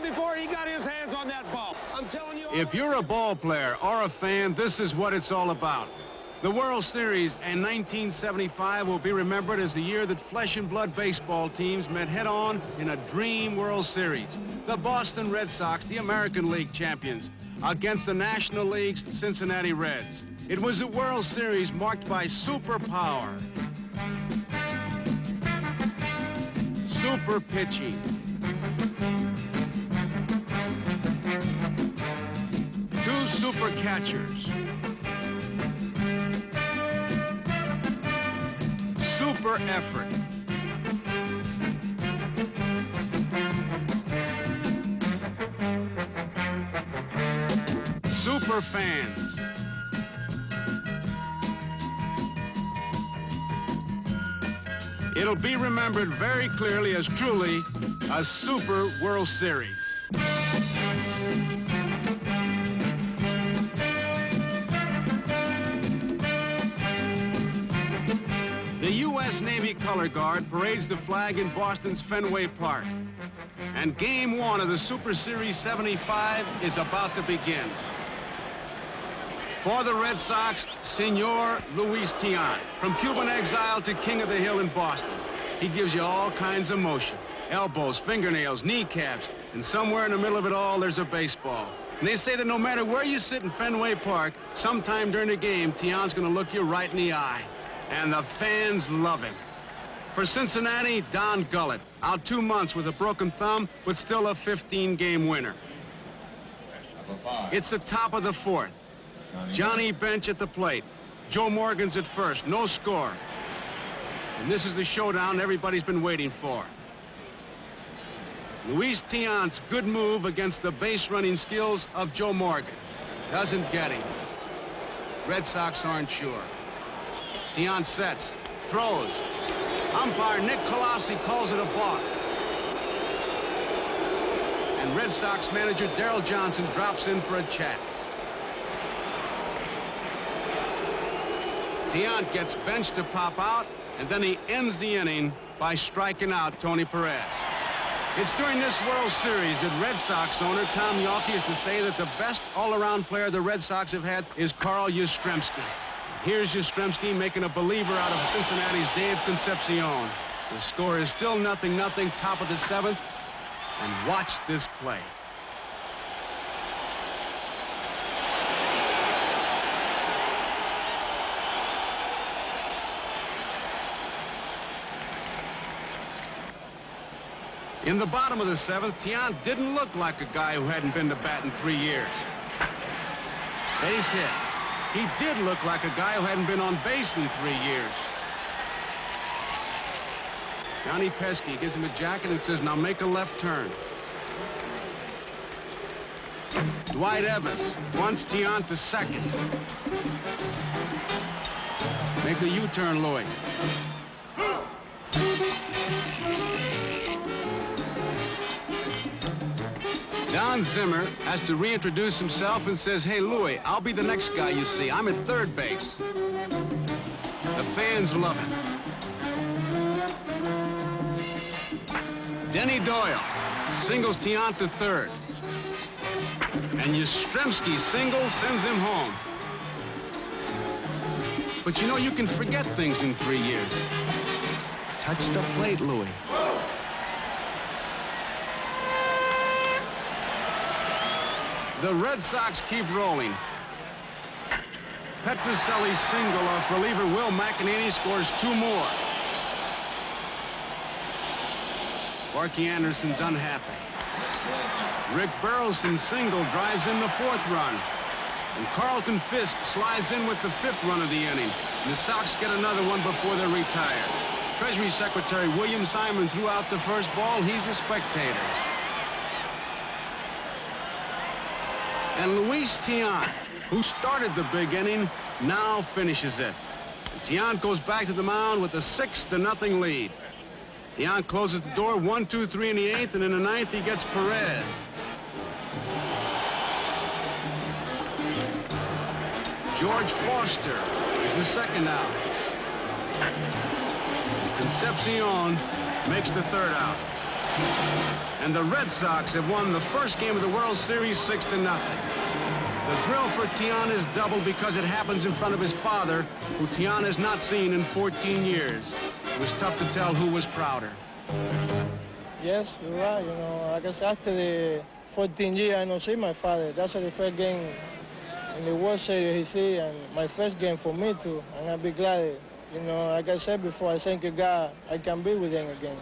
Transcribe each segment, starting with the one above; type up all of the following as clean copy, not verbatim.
before he got his hands on that ball. I'm telling you. If you're a ball player or a fan, this is what it's all about. The World Series in 1975 will be remembered as the year that flesh and blood baseball teams met head-on in a dream World Series. The Boston Red Sox, the American League champions, against the National League's Cincinnati Reds. It was a World Series marked by superpower, super pitching, two super catchers, super effort, super fans. It'll be remembered very clearly as truly a super World Series. The U.S. Navy Color Guard parades the flag in Boston's Fenway Park. And Game 1 of the Super Series 75 is about to begin. For the Red Sox, Senor Luis Tiant. From Cuban exile to King of the Hill in Boston. He gives you all kinds of motion. Elbows, fingernails, kneecaps, and somewhere in the middle of it all, there's a baseball. And they say that no matter where you sit in Fenway Park, sometime during the game, Tiant's gonna look you right in the eye. And the fans love him. For Cincinnati, Don Gullett, out 2 months with a broken thumb, but still a 15-game winner. It's the top of the fourth. Johnny Bench at the plate. Joe Morgan's at first, no score. And this is the showdown everybody's been waiting for. Luis Tiant's good move against the base-running skills of Joe Morgan. Doesn't get him. Red Sox aren't sure. Tiant sets, throws. Umpire Nick Colossi calls it a balk. And Red Sox manager Darrell Johnson drops in for a chat. Tiant gets Bench to pop out, and then he ends the inning by striking out Tony Perez. It's during this World Series that Red Sox owner Tom Yawkey is to say that the best all-around player the Red Sox have had is Carl Yastrzemski. Here's Yastrzemski making a believer out of Cincinnati's Dave Concepcion. The score is still 0-0, top of the seventh, and watch this play. In the bottom of the seventh, Tiant didn't look like a guy who hadn't been to bat in 3 years. Base hit. He did look like a guy who hadn't been on base in 3 years. Johnny Pesky gives him a jacket and says, now make a left turn. Dwight Evans wants Tiant to second. Make a U-turn, Louis. Don Zimmer has to reintroduce himself and says, hey, Louis, I'll be the next guy you see. I'm at third base. The fans love him. Denny Doyle singles Tiant to third. And Yastrzemski single sends him home. But you know, you can forget things in 3 years. Touch the plate, Louis. The Red Sox keep rolling. Petrocelli's single off reliever Will McEnany scores 2 more. Sparky Anderson's unhappy. Rick Burleson's single drives in the 4th run. And Carlton Fisk slides in with the 5th run of the inning. And the Sox get another one before they're retired. Treasury Secretary William Simon threw out the first ball. He's a spectator. And Luis Tiant, who started the big inning, now finishes it. And Tiant goes back to the mound with a 6-0 lead. Tiant closes the door 1-2-3 in the 8th, and in the 9th he gets Perez. George Foster is the second out. Concepcion makes the 3rd out. And the Red Sox have won the first game of the World Series 6-0. The thrill for Tian is double because it happens in front of his father, who Tian has not seen in 14 years. It was tough to tell who was prouder. Yes, you're right. You know, I guess after the 14 years, I don't see my father. That's the first game in the World Series he see, and my first game for me too. And I'll be glad. You know, like I said before, I thank God I can be with him again.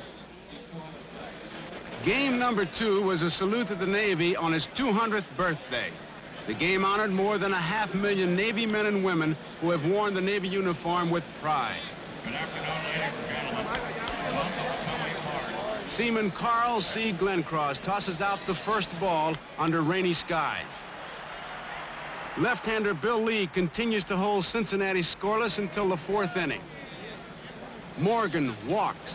Game number 2 was a salute to the Navy on his 200th birthday. The game honored more than 500,000 Navy men and women who have worn the Navy uniform with pride. Good afternoon, ladies and gentlemen. Seaman Carl C. Glencross tosses out the first ball under rainy skies. Left-hander Bill Lee continues to hold Cincinnati scoreless until the 4th inning. Morgan walks.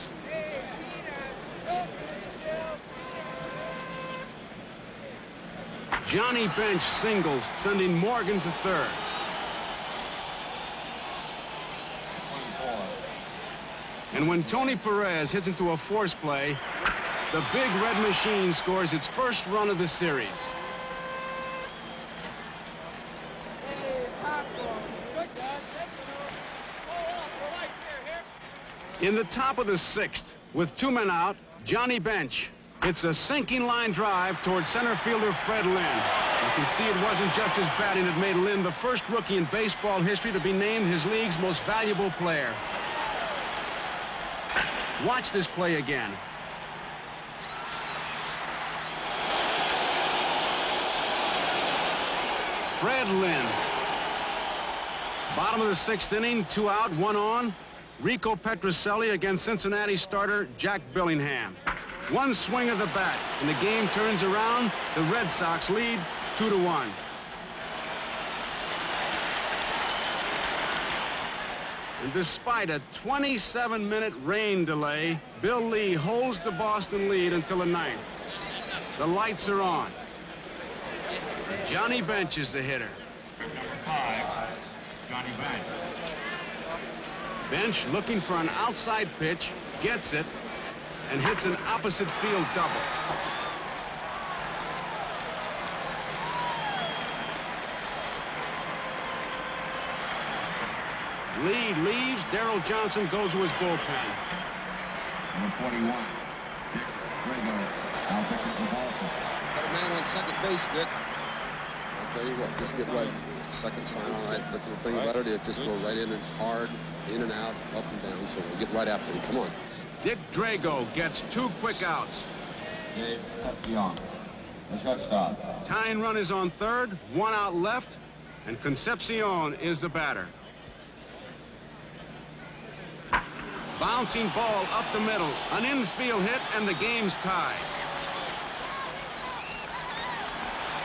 Johnny Bench singles, sending Morgan to third. And when Tony Perez hits into a force play, the Big Red Machine scores its first run of the series. In the top of the 6th, with 2 men out, Johnny Bench hits a sinking line drive toward center fielder Fred Lynn. You can see it wasn't just his batting that made Lynn the first rookie in baseball history to be named his league's most valuable player. Watch this play again. Fred Lynn. Bottom of the 6th inning, 2 out, 1 on. Rico Petrocelli against Cincinnati starter Jack Billingham. One swing of the bat, and the game turns around. The Red Sox lead 2-1. And despite a 27-minute rain delay, Bill Lee holds the Boston lead until the 9th. The lights are on. Johnny Bench is the hitter. Number 5, Johnny Bench. Bench looking for an outside pitch, gets it, and hits an opposite field double. Lead leaves. Darrell Johnson goes to his bullpen. Number 41, Dick Drago. Now pitches the Boston. Got a man on second base, Dick. I'll tell you what, just get right. Second sign, all right. But the thing about it is just go right in and hard, in and out, up and down. So we'll get right after him. Come on. Dick Drago gets 2 quick outs. Dave Young, the shortstop. Tying run is on third, 1 out left, and Concepcion is the batter. Bouncing ball up the middle, an infield hit, and the game's tied.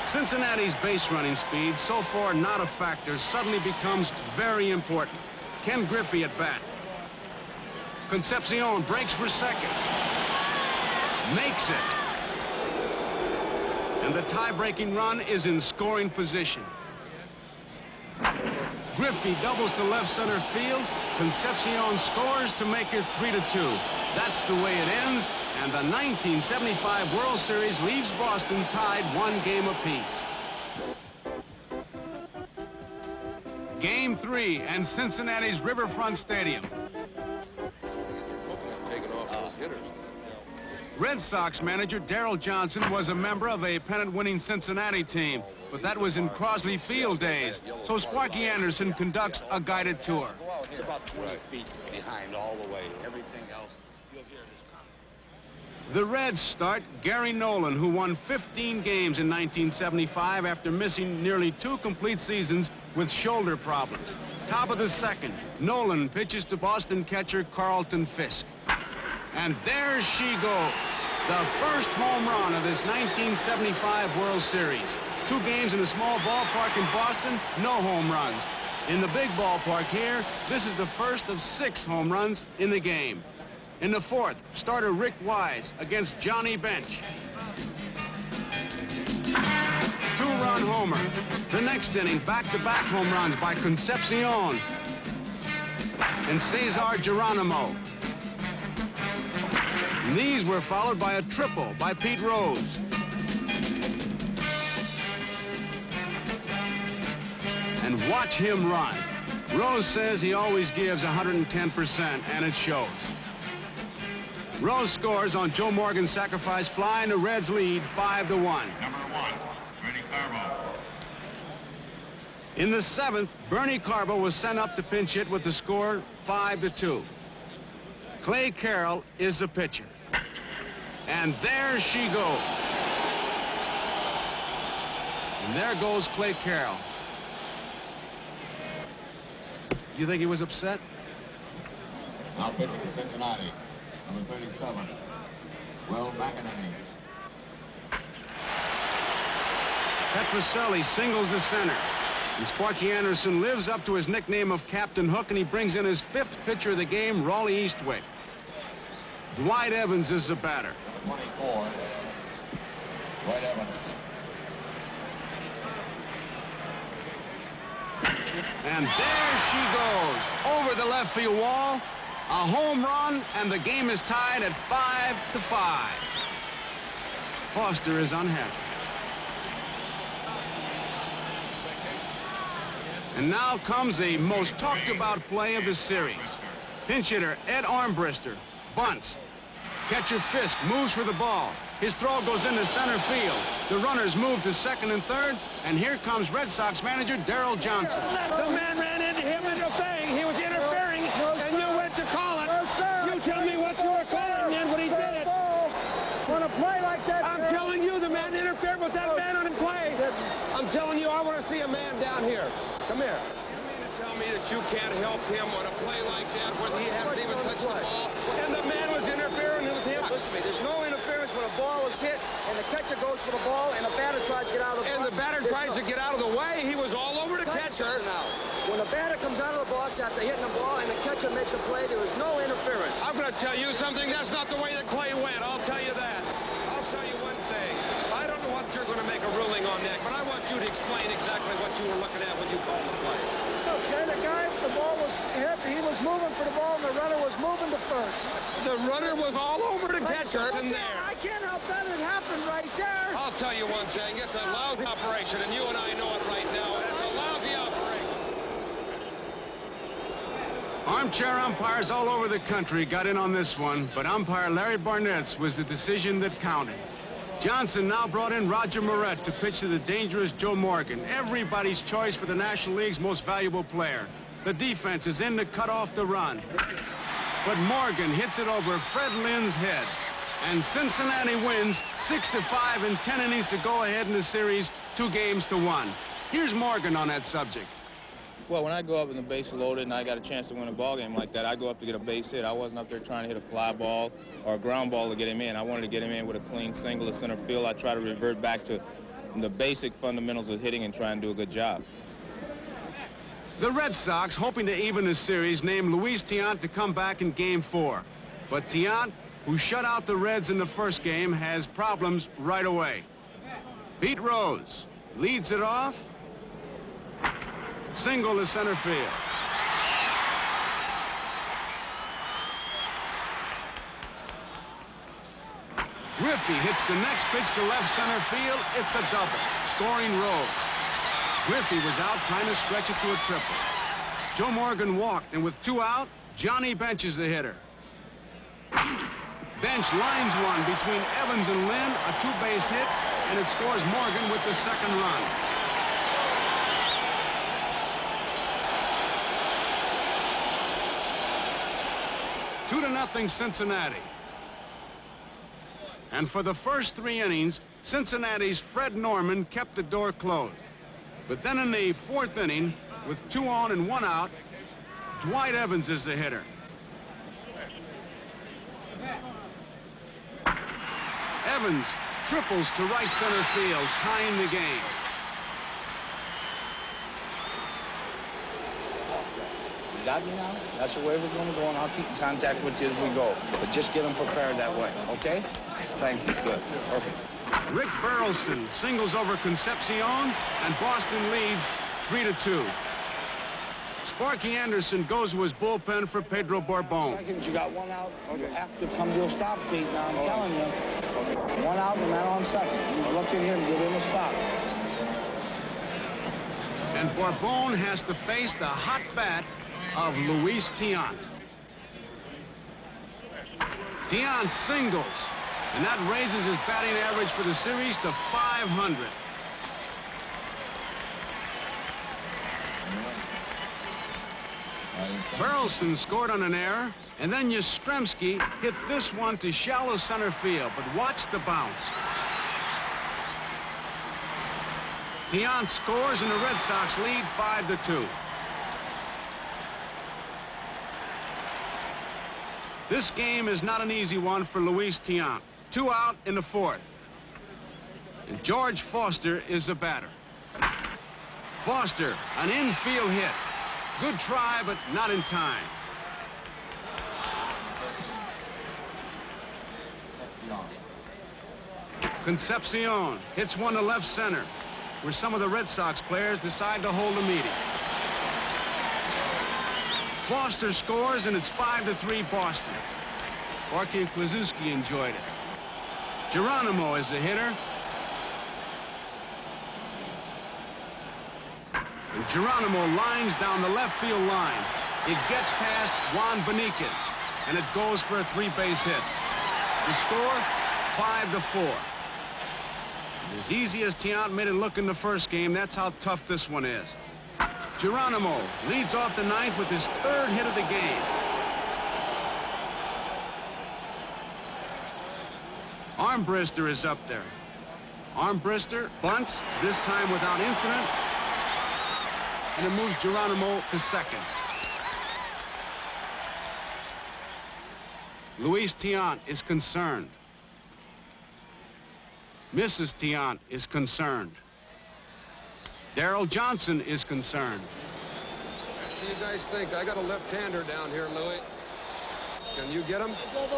Cincinnati's base running speed, so far not a factor, suddenly becomes very important. Ken Griffey at bat. Concepcion breaks for second. Makes it. And the tie-breaking run is in scoring position. Griffey doubles to left center field. Concepcion scores to make it 3-2. That's the way it ends, and the 1975 World Series leaves Boston tied 1 game apiece. Game 3 and Cincinnati's Riverfront Stadium. Taking off those hitters. Red Sox manager Darrell Johnson was a member of a pennant-winning Cincinnati team, but that was in Crosley Field days, so Sparky Anderson conducts a guided tour. It's about 20 feet behind all the way. Everything else, you'll hear this coming. The Reds start Gary Nolan, who won 15 games in 1975 after missing nearly 2 complete seasons with shoulder problems. Top of the 2nd, Nolan pitches to Boston catcher Carlton Fisk. And there she goes. The first home run of this 1975 World Series. 2 games in a small ballpark in Boston, no home runs. In the big ballpark here, this is the first of 6 home runs in the game. In the 4th, starter Rick Wise against Johnny Bench. 2-run homer. The next inning, back-to-back home runs by Concepcion and Cesar Geronimo. And these were followed by a triple by Pete Rose. And watch him run. Rose says he always gives 110%, and it shows. Rose scores on Joe Morgan's sacrifice fly, and the Reds lead 5-1. Number 1, Bernie Carbo. In the 7th, Bernie Carbo was sent up to pinch hit with the score 5-2. Clay Carroll is the pitcher. And there she goes. And there goes Clay Carroll. You think he was upset? Now pitching for Cincinnati, number 37, Will McEnany. Petroselli singles the center. And Sparky Anderson lives up to his nickname of Captain Hook, and he brings in his 5th pitcher of the game, Raleigh Eastwick. Dwight Evans is the batter. Number 24, Dwight Evans. And there she goes, over the left field wall, a home run, and the game is tied at 5-5. Foster is unhappy. And now comes the most talked about play of the series. Pinch hitter Ed Armbrister bunts. Catcher Fisk moves for the ball. His throw goes into center field. The runners move to second and third, and here comes Red Sox manager Darrell Johnson. The man ran into him in the thing. He was interfering, and you went to call it. You tell me what you were calling, man, when he did it. On a play like that, I'm telling you, the man interfered with that man on the play. I'm telling you, I want to see a man down here. Come here. You mean to tell me that you can't help him on a play like that when he hasn't even touched the ball, and the man was interfering with him? Listen to me, there's no interference when a ball is hit and the catcher goes for the ball and the batter tries to get out of the box. And the batter tries to get out of the way. He was all over the catcher. Now, when the batter comes out of the box after hitting the ball and the catcher makes a play, there is no interference. I'm going to tell you something. That's not the way that Clay went. I'll tell you that. I'll tell you one thing. I don't know what you're going to make a ruling on that, but I want you to explain exactly what you were looking at when you called the play. Okay, the ball was hit. He was moving for the ball, and the runner was moving to first. The runner was all over the catcher in there. I can't help that. It happened right there. I'll tell you one thing. It's a lousy operation, and you and I know it right now. It's a lousy operation. Armchair umpires all over the country got in on this one, but umpire Larry Barnett's was the decision that counted. Johnson now brought in Roger Moret to pitch to the dangerous Joe Morgan, everybody's choice for the National League's most valuable player. The defense is in to cut off the run. But Morgan hits it over Fred Lynn's head. And Cincinnati wins 6-5 in 10 innings to go ahead in the series, 2-1. Here's Morgan on that subject. Well, when I go up and the base is loaded and I got a chance to win a ball game like that, I go up to get a base hit. I wasn't up there trying to hit a fly ball or a ground ball to get him in. I wanted to get him in with a clean single to center field. I try to revert back to the basic fundamentals of hitting and try and do a good job. The Red Sox, hoping to even the series, named Luis Tiant to come back in Game 4. But Tiant, who shut out the Reds in the first game, has problems right away. Pete Rose leads it off. Single to center field. Griffey hits the next pitch to left center field. It's a double, scoring Rose. Griffey was out trying to stretch it to a triple. Joe Morgan walked, and with 2 out, Johnny benches the hitter. Bench lines one between Evans and Lynn, a 2-base hit, and it scores Morgan with the second run. Two to nothing Cincinnati. And for the first 3 innings, Cincinnati's Fred Norman kept the door closed. But then in the 4th inning, with 2 on and 1 out, Dwight Evans is the hitter. Evans triples to right center field, tying the game. You got me now? That's the way we're going to go, and I'll keep in contact with you as we go. But just get them prepared that way, okay? Thank you. Good. Perfect. Rick Burleson singles over Concepcion, and Boston leads 3-2. Sparky Anderson goes to his bullpen for Pedro Borbon. Seconds, you got one out. After comes your stop, Pete. Now I'm telling you, one out and a man on second. You look at him, give him a stop. And Borbon has to face the hot bat of Luis Tiant. Tiant singles, and that raises his batting average for the series to 500. Burleson scored on an error, and then Yastrzemski hit this one to shallow center field, but watch the bounce. Tiant scores, and the Red Sox lead 5-2. This game is not an easy one for Luis Tiant. 2 out in the 4th. And George Foster is the batter. Foster, an infield hit. Good try, but not in time. Concepcion hits one to left center, where some of the Red Sox players decide to hold a meeting. Foster scores, and it's 5-3 Boston. Sparky and Kluszewski enjoyed it. Geronimo is the hitter. And Geronimo lines down the left field line. It gets past Juan Benitez, and it goes for a 3-base hit. The score, 5-4. As easy as Tiant made it look in the first game, that's how tough this one is. Geronimo leads off the 9th with his 3rd hit of the game. Armbrister is up there. Armbrister bunts, this time without incident, and it moves Geronimo to second. Luis Tiant is concerned. Mrs. Tiant is concerned. Darrell Johnson is concerned. What do you guys think? I got a left-hander down here, Louis. Can you get him? All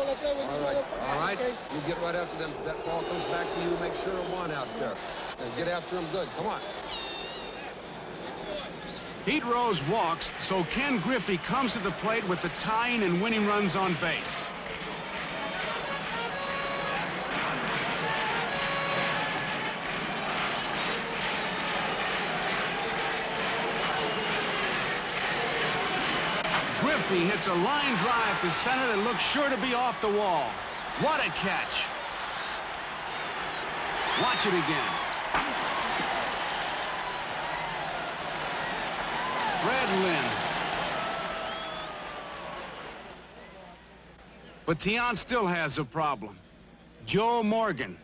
right. You get right after them. That ball comes back to you. Make sure of one out there. And get after him good. Come on. Pete Rose walks, so Ken Griffey comes to the plate with the tying and winning runs on base. Griffey hits a line drive to center that looks sure to be off the wall. What a catch. Watch it again. Fred Lynn. But Tiant still has a problem. Joe Morgan.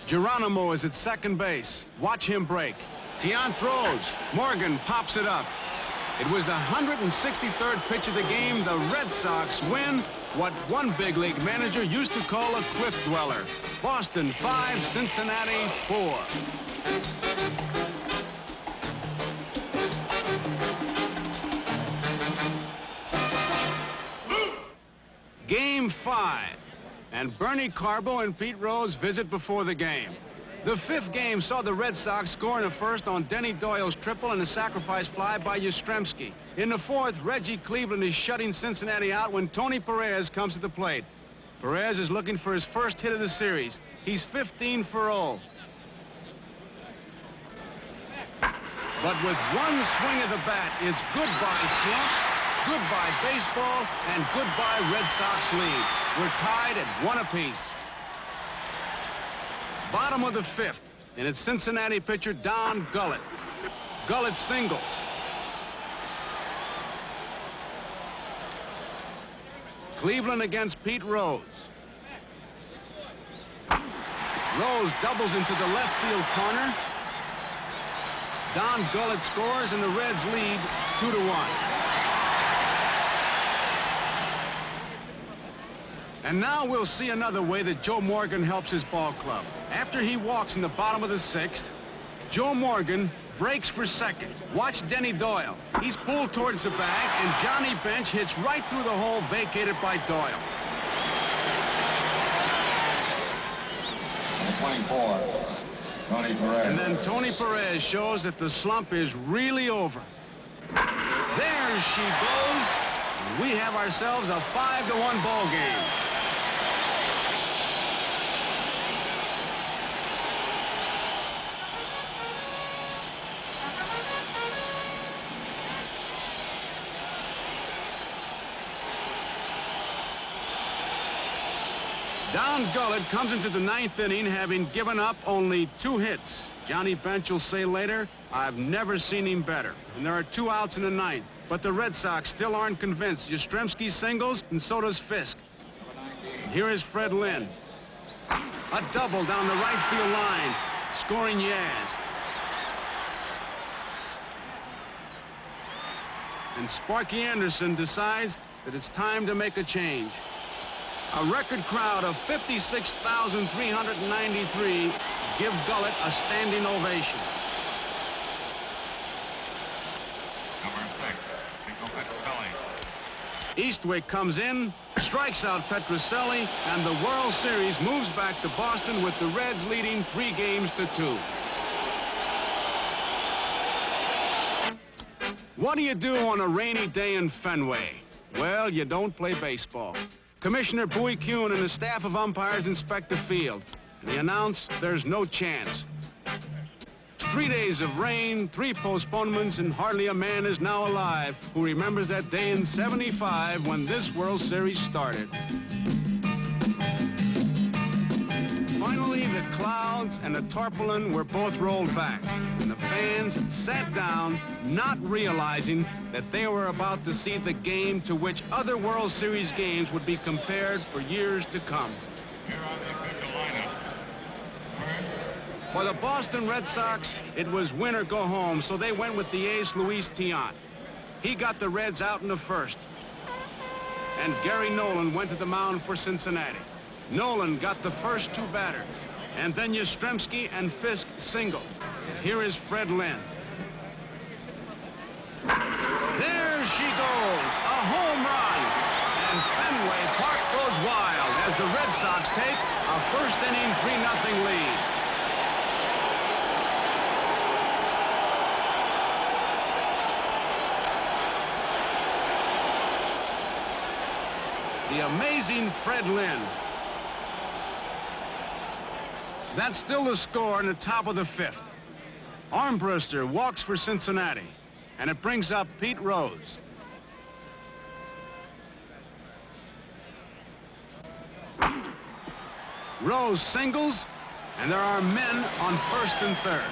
Geronimo is at second base. Watch him break. Tiant throws. Morgan pops it up. It was the 163rd pitch of the game. The Red Sox win what one big league manager used to call a cliff dweller. Boston 5, Cincinnati 4. Game 5. And Bernie Carbo and Pete Rose visit before the game. The 5th game saw the Red Sox score in the 1st on Denny Doyle's triple and a sacrifice fly by Yastrzemski. In the 4th, Reggie Cleveland is shutting Cincinnati out when Tony Perez comes to the plate. Perez is looking for his first hit of the series. He's 15 for 0. But with one swing of the bat, it's goodbye slump, goodbye baseball, and goodbye Red Sox lead. We're tied at 1 apiece. Bottom of the 5th, and it's Cincinnati pitcher Don Gullett. Gullett singles. Cleveland against Pete Rose. Rose doubles into the left field corner. Don Gullett scores, and the Reds lead 2-1. And now we'll see another way that Joe Morgan helps his ball club. After he walks in the bottom of the 6th, Joe Morgan breaks for second. Watch Denny Doyle. He's pulled towards the bag, and Johnny Bench hits right through the hole vacated by Doyle. 24. Tony Perez. And then Tony Perez shows that the slump is really over. There she goes. We have ourselves a 5-1 ball game. Don Gullett comes into the 9th inning having given up only 2 hits. Johnny Bench will say later, I've never seen him better. And there are 2 outs in the 9th. But the Red Sox still aren't convinced. Yastrzemski singles, and so does Fisk. Here is Fred Lynn. A double down the right field line, scoring Yaz. And Sparky Anderson decides that it's time to make a change. A record crowd of 56,393 give Gullett a standing ovation. Number 6, Nico Petroselli. Eastwick comes in, strikes out Petroselli, and the World Series moves back to Boston with the Reds leading 3-2. What do you do on a rainy day in Fenway? Well, you don't play baseball. Commissioner Bowie Kuhn and the staff of umpires inspect the field. And they announce there's no chance. 3 days of rain, 3 postponements, and hardly a man is now alive who remembers that day in '75 when this World Series started. Finally, the clouds and the tarpaulin were both rolled back, and the fans sat down, not realizing that they were about to see the game to which other World Series games would be compared for years to come. Here are the official lineup. For the Boston Red Sox, it was win or go home, so they went with the ace, Luis Tiant. He got the Reds out in the 1st. And Gary Nolan went to the mound for Cincinnati. Nolan got the first 2 batters, and then Yastrzemski and Fisk singled. Here is Fred Lynn. There she goes, a home run, and Fenway Park goes wild as the Red Sox take a first-inning 3-0 lead. The amazing Fred Lynn. That's still the score in the top of the 5th. Armbruster walks for Cincinnati, and it brings up Pete Rose. Rose singles, and there are men on 1st and 3rd.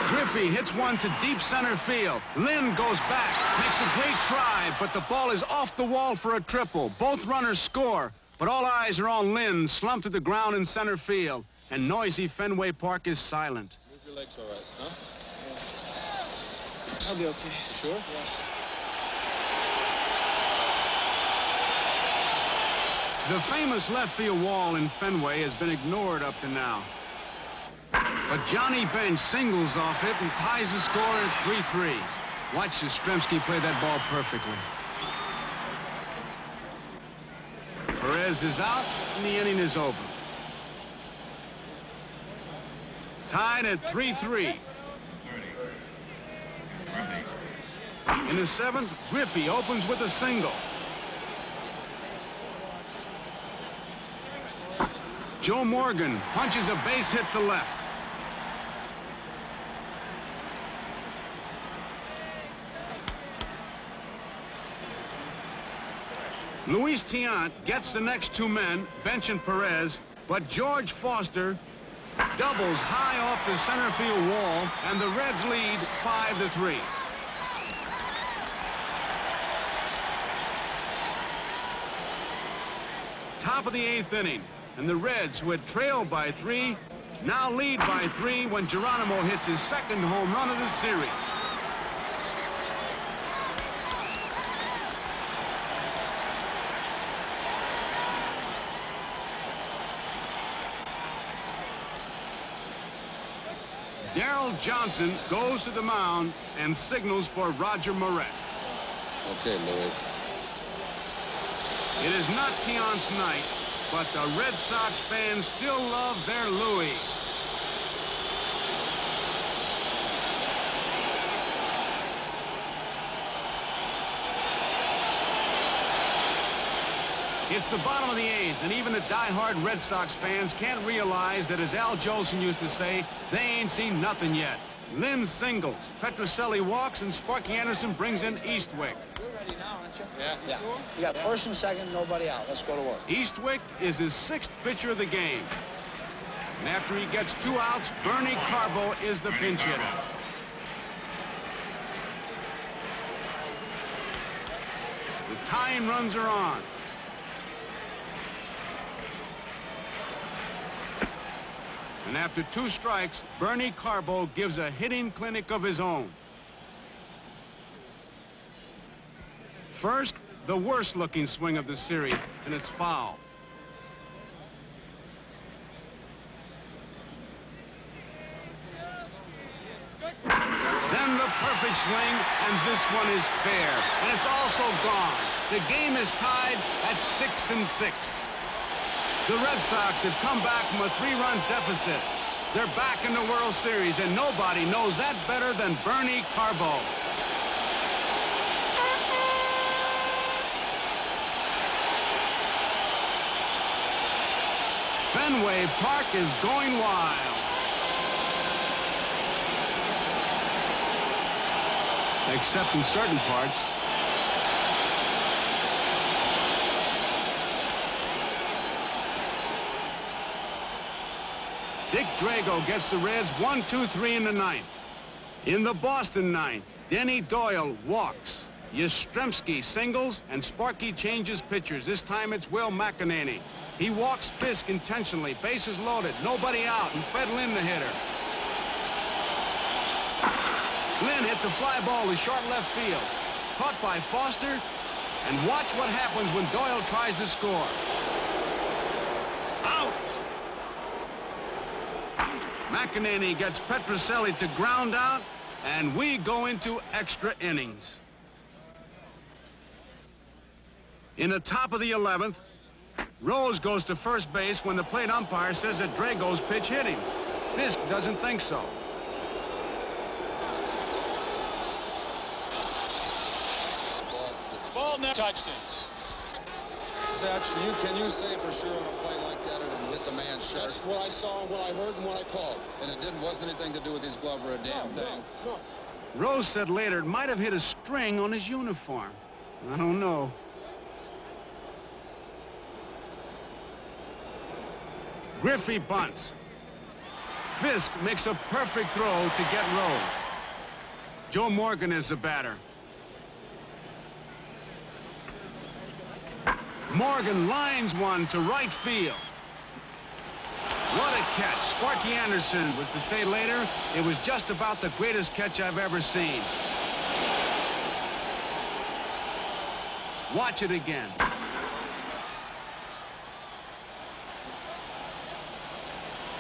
Griffey hits one to deep center field. Lynn goes back, makes a great try, but the ball is off the wall for a triple. Both runners score, but all eyes are on Lynn, slumped to the ground in center field, and noisy Fenway Park is silent. Move your legs all right, huh? Yeah. I'll be okay. You sure? Yeah. The famous left field wall in Fenway has been ignored up to now. But Johnny Bench singles off it and ties the score at 3-3. Watch Yastrzemski play that ball perfectly. Perez is out, and the inning is over. Tied at 3-3. In the 7th, Griffey opens with a single. Joe Morgan punches a base hit to left. Luis Tiant gets the next 2 men, Bench and Perez, but George Foster doubles high off the center field wall, and the Reds lead 5-3. Top of the 8th inning, and the Reds, who had trailed by 3, now lead by 3 when Geronimo hits his 2nd home run of the series. Darrell Johnson goes to the mound and signals for Roger Moret. Okay, Louis. It is not Tiant's night, but the Red Sox fans still love their Louis. It's the bottom of the 8th, and even the die-hard Red Sox fans can't realize that, as Al Jolson used to say, they ain't seen nothing yet. Lynn singles, Petrocelli walks, and Sparky Anderson brings in Eastwick. You're ready now, aren't you? Yeah. You got first and second, nobody out. Let's go to work. Eastwick is his 6th pitcher of the game. And after he gets 2 outs, Bernie Carbo is the pinch hitter. The tying runs are on. And after 2 strikes, Bernie Carbo gives a hitting clinic of his own. First, the worst-looking swing of the series, and it's foul. Then the perfect swing, and this one is fair, and it's also gone. The game is tied at 6-6. The Red Sox have come back from a 3-run deficit. They're back in the World Series, and nobody knows that better than Bernie Carbo. Fenway Park is going wild. Except in certain parts. Dick Drago gets the Reds 1-2-3 in the 9th. In the Boston 9th, Denny Doyle walks. Yastrzemski singles, and Sparky changes pitchers. This time it's Will McEnany. He walks Fisk intentionally. Bases loaded, nobody out, and Fred Lynn the hitter. Lynn hits a fly ball to short left field. Caught by Foster, and watch what happens when Doyle tries to score. Out! McEnany gets Petrocelli to ground out, and we go into extra innings. In the top of the 11th, Rose goes to first base when the plate umpire says that Drago's pitch hit him. Fisk doesn't think so. Ball never touched him. Satch, can you say for sure on a play like that it hit the man's shirt? That's what I saw, what I heard, and what I called. And it wasn't anything to do with his glove or a damn thing. No. Rose said later it might have hit a string on his uniform. I don't know. Griffey bunts. Fisk makes a perfect throw to get Rose. Joe Morgan is the batter. Morgan lines one to right field. What a catch. Sparky Anderson was to say later, it was just about the greatest catch I've ever seen. Watch it again.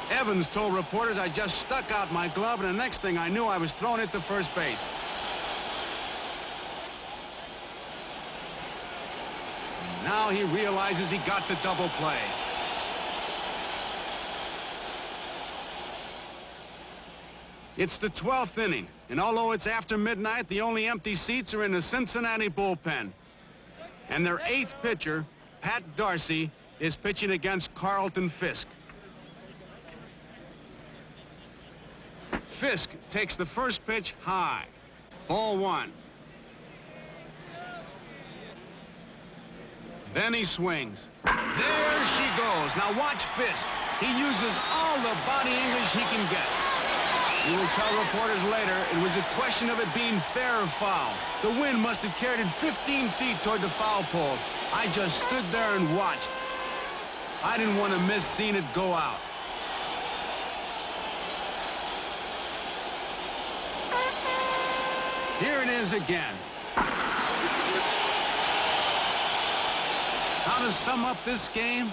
Evans told reporters I just stuck out my glove, and the next thing I knew, I was throwing it to first base. Now he realizes he got the double play. It's the 12th inning, and although it's after midnight, the only empty seats are in the Cincinnati bullpen. And their 8th pitcher, Pat Darcy, is pitching against Carlton Fisk. Fisk takes the first pitch high. Ball 1. Then he swings. There she goes. Now watch Fisk. He uses all the body English he can get. He will tell reporters later it was a question of it being fair or foul. The wind must have carried it 15 feet toward the foul pole. I just stood there and watched. I didn't want to miss seeing it go out. Here it is again. How to sum up this game?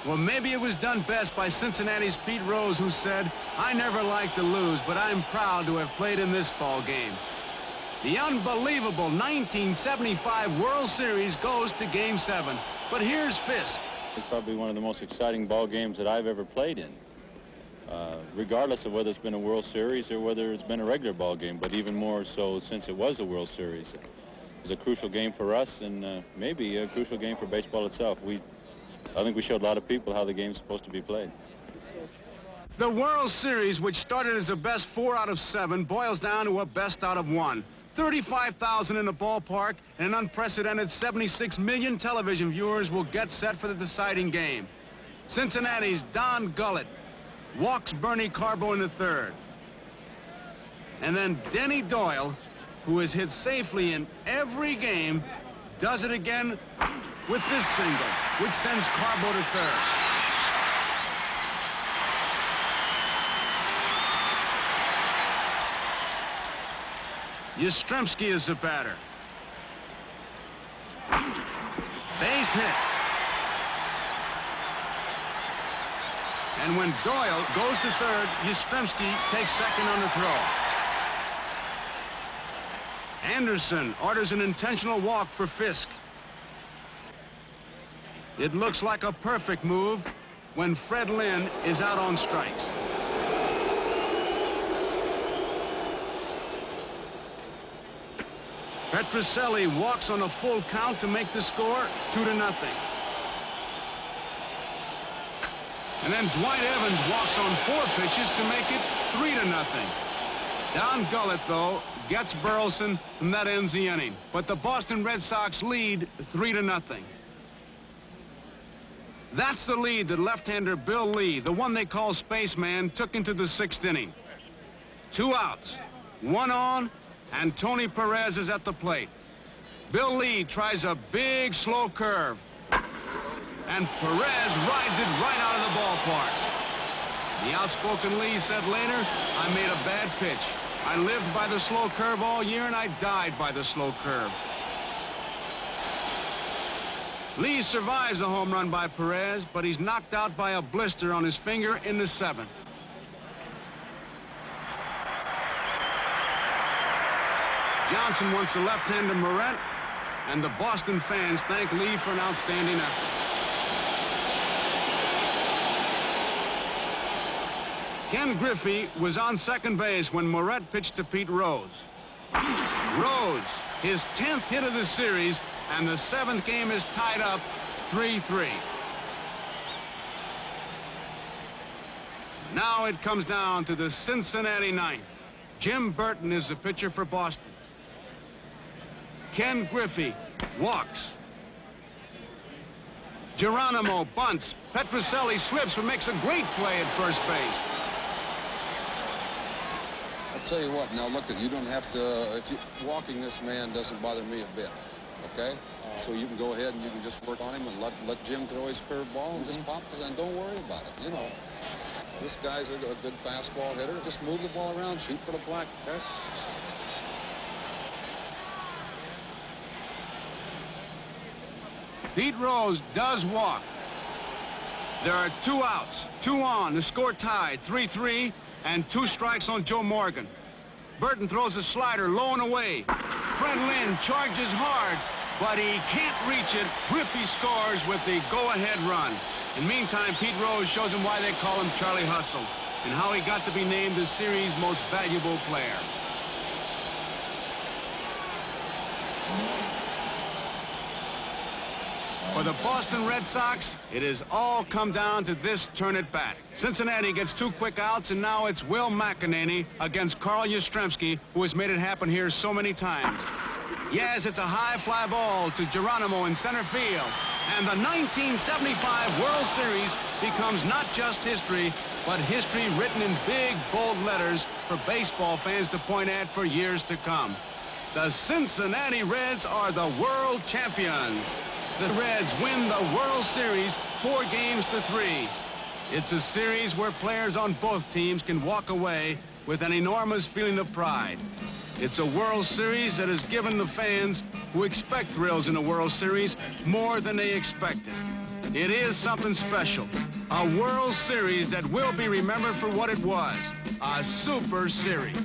Well, maybe it was done best by Cincinnati's Pete Rose, who said, "I never like to lose, but I'm proud to have played in this ball game." The unbelievable 1975 World Series goes to Game 7. But here's Fisk. It's probably one of the most exciting ball games that I've ever played in, regardless of whether it's been a World Series or whether it's been a regular ball game, but even more so since it was a World Series. It was a crucial game for us and maybe a crucial game for baseball itself. I think we showed a lot of people how the game's supposed to be played. The World Series, which started as a best 4 out of 7, boils down to a best out of 1. 35,000 in the ballpark and an unprecedented 76 million television viewers will get set for the deciding game. Cincinnati's Don Gullett walks Bernie Carbo in the 3rd. And then Denny Doyle, who has hit safely in every game, does it again with this single, which sends Carbo to 3rd. Yastrzemski is the batter. Base hit. And when Doyle goes to 3rd, Yastrzemski takes 2nd on the throw. Anderson orders an intentional walk for Fisk. It looks like a perfect move when Fred Lynn is out on strikes. Petrocelli walks on a full count to make the score 2-0. And then Dwight Evans walks on 4 pitches to make it 3-0. Don Gullett, though, gets Burleson, and that ends the inning. But the Boston Red Sox lead 3-0. That's the lead that left-hander Bill Lee, the one they call Spaceman, took into the 6th inning. 2 outs, 1 on, and Tony Perez is at the plate. Bill Lee tries a big, slow curve. And Perez rides it right out of the ballpark. The outspoken Lee said later, "I made a bad pitch. I lived by the slow curve all year, and I died by the slow curve." Lee survives a home run by Perez, but he's knocked out by a blister on his finger in the 7th. Johnson wants the left-hander Moret, and the Boston fans thank Lee for an outstanding effort. Ken Griffey was on 2nd base when Moret pitched to Pete Rose. Rose, his 10th hit of the series, and the 7th game is tied up 3-3. Now it comes down to the Cincinnati 9th. Jim Burton is the pitcher for Boston. Ken Griffey walks. Geronimo bunts. Petrocelli slips but makes a great play at first base. I'll tell you what, now look, you don't have to, walking this man doesn't bother me a bit, okay? So you can go ahead and you can just work on him and let Jim throw his curveball and just pop it and don't worry about it, you know. This guy's a good fastball hitter. Just move the ball around, shoot for the black, okay? Pete Rose does walk. There are 2 outs, 2 on, the score tied, 3-3, and 2 strikes on Joe Morgan. Burton throws a slider low and away. Fred Lynn charges hard, but he can't reach it. Griffey scores with the go-ahead run. In the meantime, Pete Rose shows him why they call him Charlie Hustle and how he got to be named the series' most valuable player. For the Boston Red Sox, it has all come down to this turn at bat. Cincinnati gets 2 quick outs, and now it's Will McEnany against Carl Yastrzemski, who has made it happen here so many times. Yes, it's a high fly ball to Geronimo in center field. And the 1975 World Series becomes not just history, but history written in big, bold letters for baseball fans to point at for years to come. The Cincinnati Reds are the world champions. The Reds win the World Series 4-3. It's a series where players on both teams can walk away with an enormous feeling of pride. It's a World Series that has given the fans who expect thrills in a World Series more than they expected. It is something special. A World Series that will be remembered for what it was, a super series.